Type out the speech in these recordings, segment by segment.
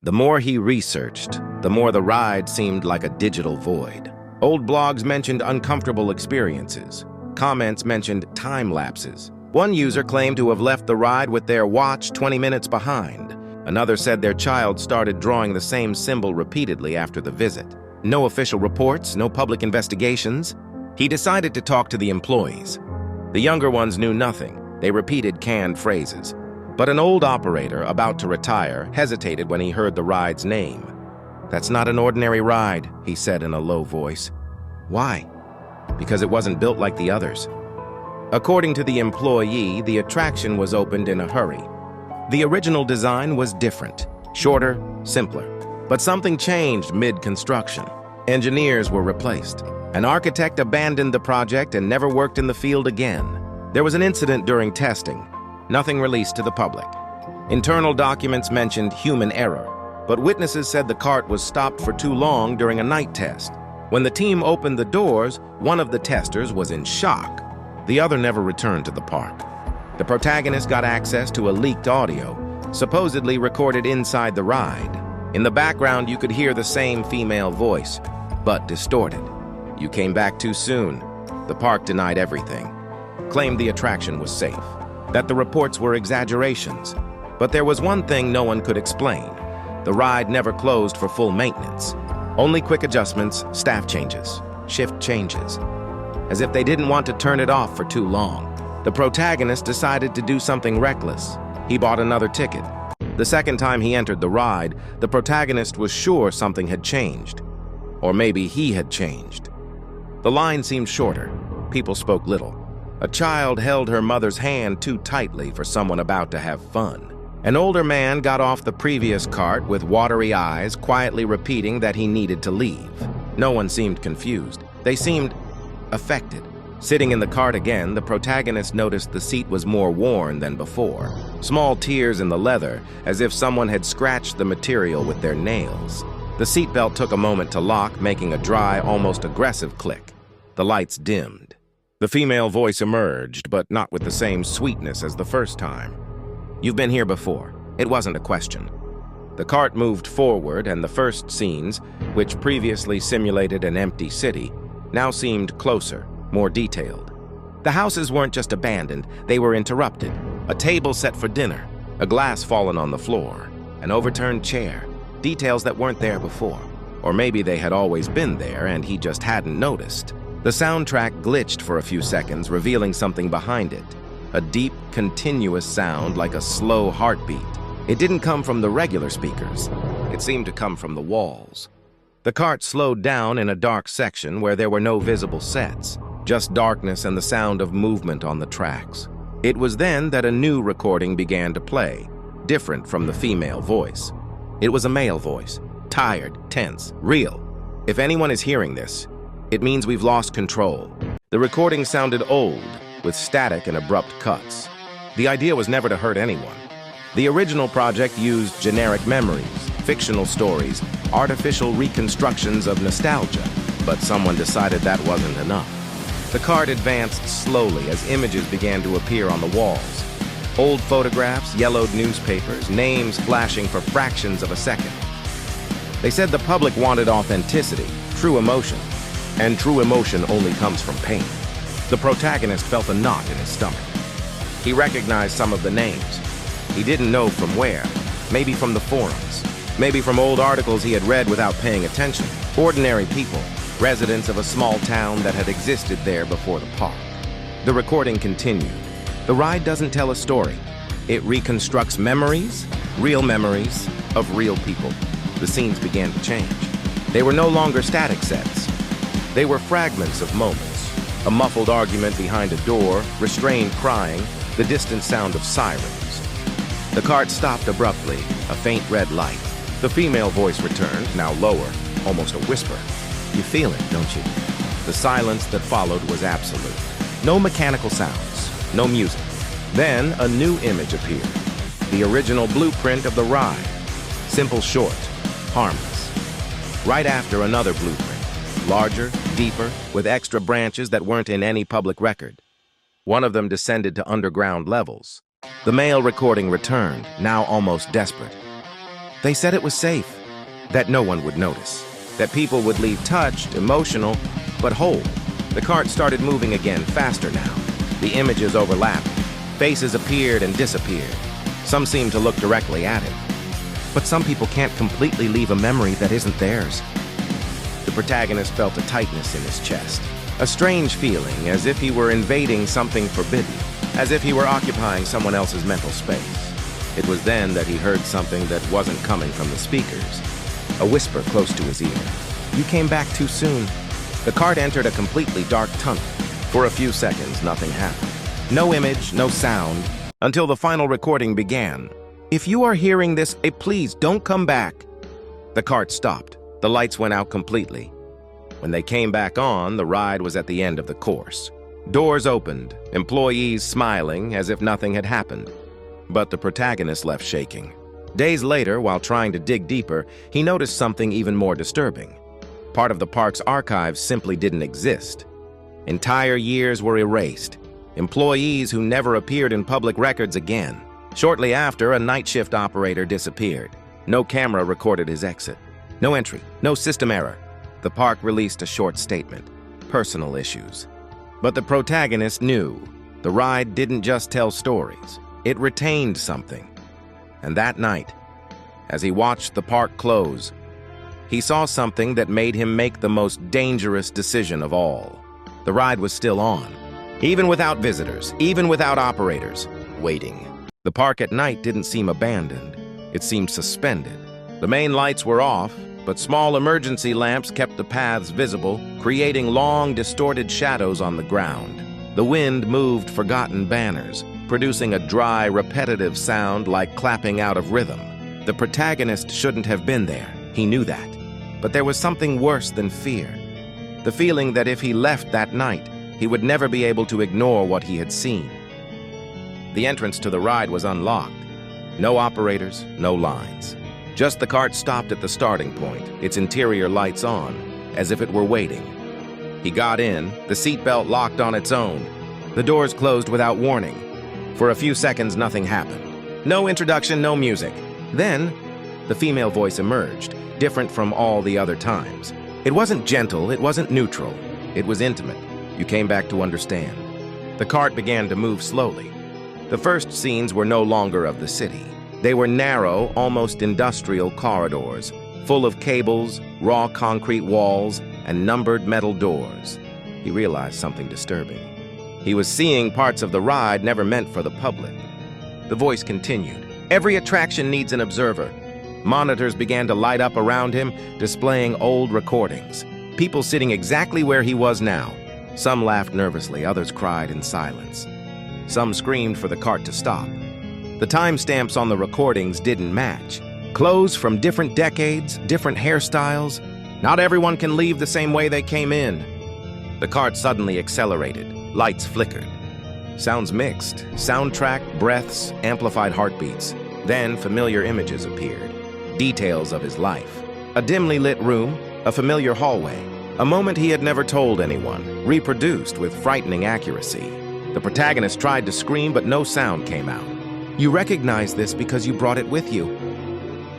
The more he researched, the more the ride seemed like a digital void. Old blogs mentioned uncomfortable experiences. Comments mentioned time lapses. One user claimed to have left the ride with their watch 20 minutes behind. Another said their child started drawing the same symbol repeatedly after the visit. No official reports, no public investigations. He decided to talk to the employees. The younger ones knew nothing. They repeated canned phrases. But an old operator, about to retire, hesitated when he heard the ride's name. "That's not an ordinary ride," he said in a low voice. "Why?" "Because it wasn't built like the others." According to the employee, the attraction was opened in a hurry. The original design was different, shorter, simpler. But something changed mid-construction. Engineers were replaced. An architect abandoned the project and never worked in the field again. There was an incident during testing. Nothing released to the public. Internal documents mentioned human error, but witnesses said the cart was stopped for too long during a night test. When the team opened the doors, one of the testers was in shock. The other never returned to the park. The protagonist got access to a leaked audio, supposedly recorded inside the ride. In the background, you could hear the same female voice, but distorted. "You came back too soon." The park denied everything, claimed the attraction was safe, that the reports were exaggerations. But there was one thing no one could explain. The ride never closed for full maintenance. Only quick adjustments, staff changes, shift changes. As if they didn't want to turn it off for too long. The protagonist decided to do something reckless. He bought another ticket. The second time he entered the ride, the protagonist was sure something had changed. Or maybe he had changed. The line seemed shorter. People spoke little. A child held her mother's hand too tightly for someone about to have fun. An older man got off the previous cart with watery eyes, quietly repeating that he needed to leave. No one seemed confused. They seemed affected. Sitting in the cart again, the protagonist noticed the seat was more worn than before. Small tears in the leather, as if someone had scratched the material with their nails. The seatbelt took a moment to lock, making a dry, almost aggressive click. The lights dimmed. The female voice emerged, but not with the same sweetness as the first time. "You've been here before." It wasn't a question. The cart moved forward, and the first scenes, which previously simulated an empty city, now seemed closer, more detailed. The houses weren't just abandoned, they were interrupted. A table set for dinner, a glass fallen on the floor, an overturned chair, details that weren't there before. Or maybe they had always been there and he just hadn't noticed. The soundtrack glitched for a few seconds, revealing something behind it. A deep, continuous sound like a slow heartbeat. It didn't come from the regular speakers. It seemed to come from the walls. The cart slowed down in a dark section where there were no visible sets, just darkness and the sound of movement on the tracks. It was then that a new recording began to play, different from the female voice. It was a male voice, tired, tense, real. If anyone is hearing this, it means we've lost control. The recording sounded old, with static and abrupt cuts. The idea was never to hurt anyone. The original project used generic memories, fictional stories, artificial reconstructions of nostalgia, but someone decided that wasn't enough. The cart advanced slowly as images began to appear on the walls. Old photographs, yellowed newspapers, names flashing for fractions of a second. They said the public wanted authenticity, true emotion, and true emotion only comes from pain. The protagonist felt a knot in his stomach. He recognized some of the names. He didn't know from where, maybe from the forums, maybe from old articles he had read without paying attention. Ordinary people, residents of a small town that had existed there before the park. The recording continued. The ride doesn't tell a story. It reconstructs memories of real people. The scenes began to change. They were no longer static sets. They were fragments of moments. A muffled argument behind a door, restrained crying, the distant sound of sirens. The cart stopped abruptly, a faint red light. The female voice returned, now lower, almost a whisper. "You feel it, don't you?" The silence that followed was absolute. No mechanical sounds, no music. Then a new image appeared. The original blueprint of the ride. Simple, short, harmless. Right after, another blueprint. Larger, deeper, with extra branches that weren't in any public record. One of them descended to underground levels. The male recording returned, now almost desperate. They said it was safe, that no one would notice, that people would leave touched, emotional, but whole. The cart started moving again, faster now. The images overlapped. Faces appeared and disappeared. Some seemed to look directly at him. But some people can't completely leave a memory that isn't theirs. The protagonist felt a tightness in his chest, a strange feeling, as if he were invading something forbidden, as if he were occupying someone else's mental space. It was then that he heard something that wasn't coming from the speakers, a whisper close to his ear. "You came back too soon." The cart entered a completely dark tunnel. For a few seconds, nothing happened. No image, no sound, until the final recording began. "If you are hearing this, please don't come back." The cart stopped. The lights went out completely. When they came back on, the ride was at the end of the course. Doors opened, employees smiling as if nothing had happened. But the protagonist left shaking. Days later, while trying to dig deeper, he noticed something even more disturbing. Part of the park's archives simply didn't exist. Entire years were erased. Employees who never appeared in public records again. Shortly after, a night shift operator disappeared. No camera recorded his exit. No entry, no system error. The park released a short statement. Personal issues. But the protagonist knew the ride didn't just tell stories. It retained something. And that night, as he watched the park close, he saw something that made him make the most dangerous decision of all. The ride was still on, even without visitors, even without operators, waiting. The park at night didn't seem abandoned. It seemed suspended. The main lights were off, but small emergency lamps kept the paths visible, creating long, distorted shadows on the ground. The wind moved forgotten banners, producing a dry, repetitive sound like clapping out of rhythm. The protagonist shouldn't have been there. He knew that. But there was something worse than fear. The feeling that if he left that night, he would never be able to ignore what he had seen. The entrance to the ride was unlocked. No operators, no lines. Just the cart stopped at the starting point, its interior lights on, as if it were waiting. He got in, the seatbelt locked on its own. The doors closed without warning. For a few seconds, nothing happened. No introduction, no music. Then, the female voice emerged, different from all the other times. It wasn't gentle, it wasn't neutral. It was intimate. You came back to understand. The cart began to move slowly. The first scenes were no longer of the city. They were narrow, almost industrial corridors, full of cables, raw concrete walls, and numbered metal doors. He realized something disturbing. He was seeing parts of the ride never meant for the public. The voice continued. Every attraction needs an observer. Monitors began to light up around him, displaying old recordings. People sitting exactly where he was now. Some laughed nervously, others cried in silence. Some screamed for the cart to stop. The timestamps on the recordings didn't match. Clothes from different decades, different hairstyles. Not everyone can leave the same way they came in. The cart suddenly accelerated. Lights flickered. Sounds mixed. Soundtrack, breaths, amplified heartbeats. Then familiar images appeared. Details of his life. A dimly lit room, a familiar hallway. A moment he had never told anyone, reproduced with frightening accuracy. The protagonist tried to scream, but no sound came out. You recognize this because you brought it with you.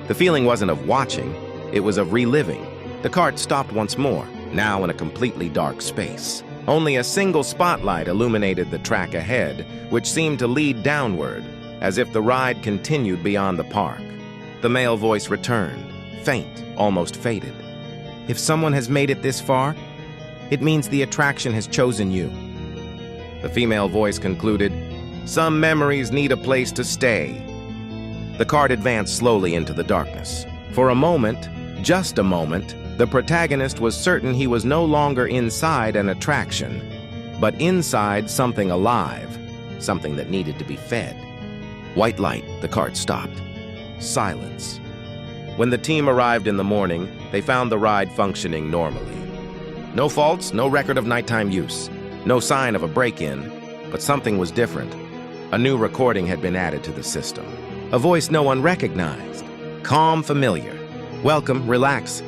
The feeling wasn't of watching, it was of reliving. The cart stopped once more, now in a completely dark space. Only a single spotlight illuminated the track ahead, which seemed to lead downward, as if the ride continued beyond the park. The male voice returned, faint, almost faded. If someone has made it this far, it means the attraction has chosen you. The female voice concluded, some memories need a place to stay. The cart advanced slowly into the darkness. For a moment, just a moment, the protagonist was certain he was no longer inside an attraction, but inside something alive, something that needed to be fed. White light, the cart stopped. Silence. When the team arrived in the morning, they found the ride functioning normally. No faults, no record of nighttime use, no sign of a break-in, but something was different. A new recording had been added to the system. A voice no one recognized. Calm, familiar. Welcome, relax.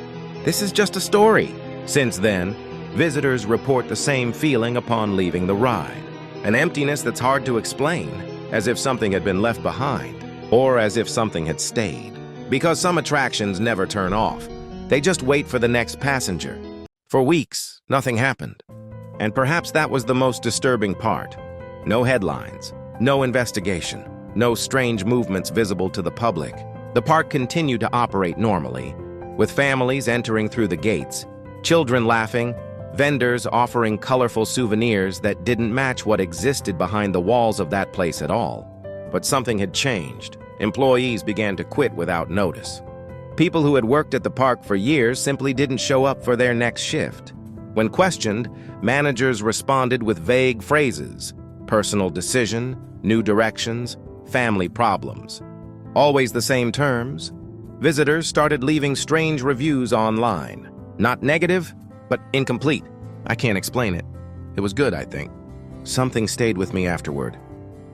This is just a story. Since then, visitors report the same feeling upon leaving the ride. An emptiness that's hard to explain, as if something had been left behind, or as if something had stayed. Because some attractions never turn off. They just wait for the next passenger. For weeks, nothing happened. And perhaps that was the most disturbing part. No headlines, no investigation, no strange movements visible to the public. The park continued to operate normally, with families entering through the gates, children laughing, vendors offering colorful souvenirs that didn't match what existed behind the walls of that place at all. But something had changed. Employees began to quit without notice. People who had worked at the park for years simply didn't show up for their next shift. When questioned, managers responded with vague phrases: personal decision, new directions, family problems. Always the same terms. Visitors started leaving strange reviews online. Not negative, but incomplete. I can't explain it. It was good, I think. Something stayed with me afterward.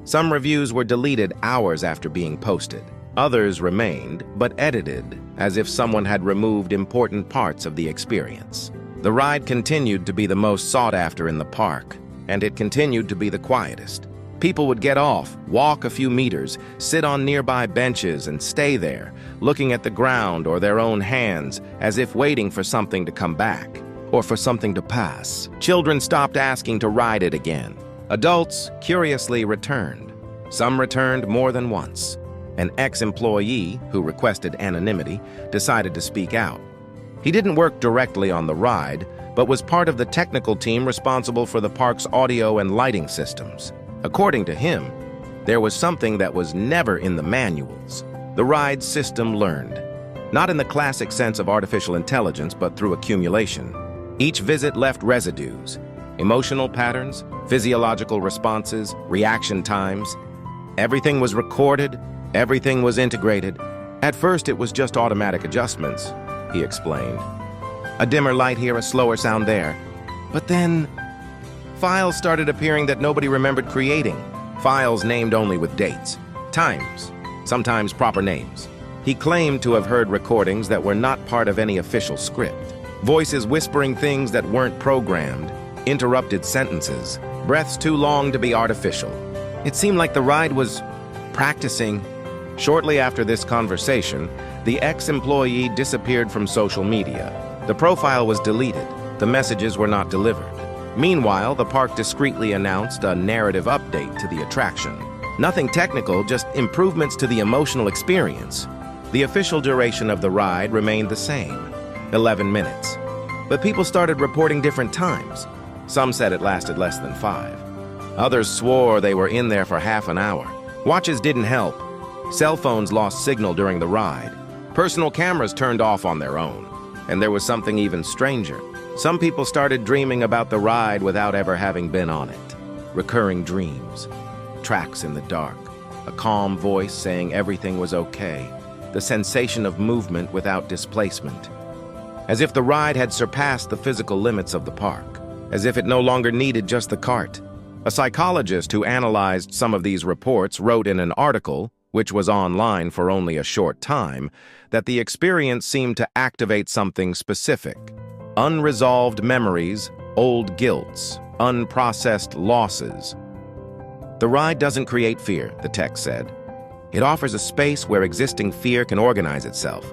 Some reviews were deleted hours after being posted. Others remained, but edited, as if someone had removed important parts of the experience. The ride continued to be the most sought after in the park, and it continued to be the quietest. People would get off, walk a few meters, sit on nearby benches and stay there, looking at the ground or their own hands as if waiting for something to come back, or for something to pass. Children stopped asking to ride it again. Adults curiously returned. Some returned more than once. An ex-employee, who requested anonymity, decided to speak out. He didn't work directly on the ride, but was part of the technical team responsible for the park's audio and lighting systems. According to him, there was something that was never in the manuals. The ride system learned, not in the classic sense of artificial intelligence, but through accumulation. Each visit left residues, emotional patterns, physiological responses, reaction times. Everything was recorded, everything was integrated. At first, it was just automatic adjustments, he explained. A dimmer light here, a slower sound there. But then, files started appearing that nobody remembered creating. Files named only with dates, times, sometimes proper names. He claimed to have heard recordings that were not part of any official script. Voices whispering things that weren't programmed, interrupted sentences, breaths too long to be artificial. It seemed like the ride was practicing. Shortly after this conversation, the ex-employee disappeared from social media. The profile was deleted. The messages were not delivered. Meanwhile, the park discreetly announced a narrative update to the attraction. Nothing technical, just improvements to the emotional experience. The official duration of the ride remained the same, 11 minutes. But people started reporting different times. Some said it lasted less than 5. Others swore they were in there for half an hour. Watches didn't help. Cell phones lost signal during the ride. Personal cameras turned off on their own. And there was something even stranger. Some people started dreaming about the ride without ever having been on it. Recurring dreams. Tracks in the dark. A calm voice saying everything was okay. The sensation of movement without displacement. As if the ride had surpassed the physical limits of the park. As if it no longer needed just the cart. A psychologist who analyzed some of these reports wrote in an article, which was online for only a short time, that the experience seemed to activate something specific. Unresolved memories, old guilts, unprocessed losses. The ride doesn't create fear, the text said. It offers a space where existing fear can organize itself.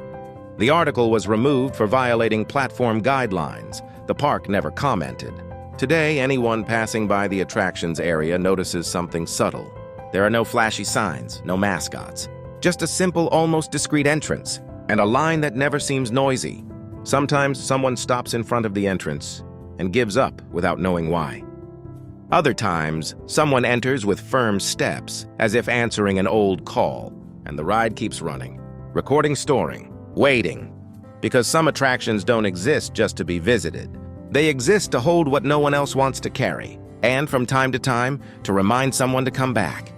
The article was removed for violating platform guidelines. The park never commented. Today, anyone passing by the attractions area notices something subtle. There are no flashy signs, no mascots. Just a simple, almost discreet entrance, and a line that never seems noisy. Sometimes someone stops in front of the entrance and gives up without knowing why. Other times, someone enters with firm steps, as if answering an old call, and the ride keeps running. Recording, storing, waiting. Because some attractions don't exist just to be visited. They exist to hold what no one else wants to carry, and from time to time, to remind someone to come back.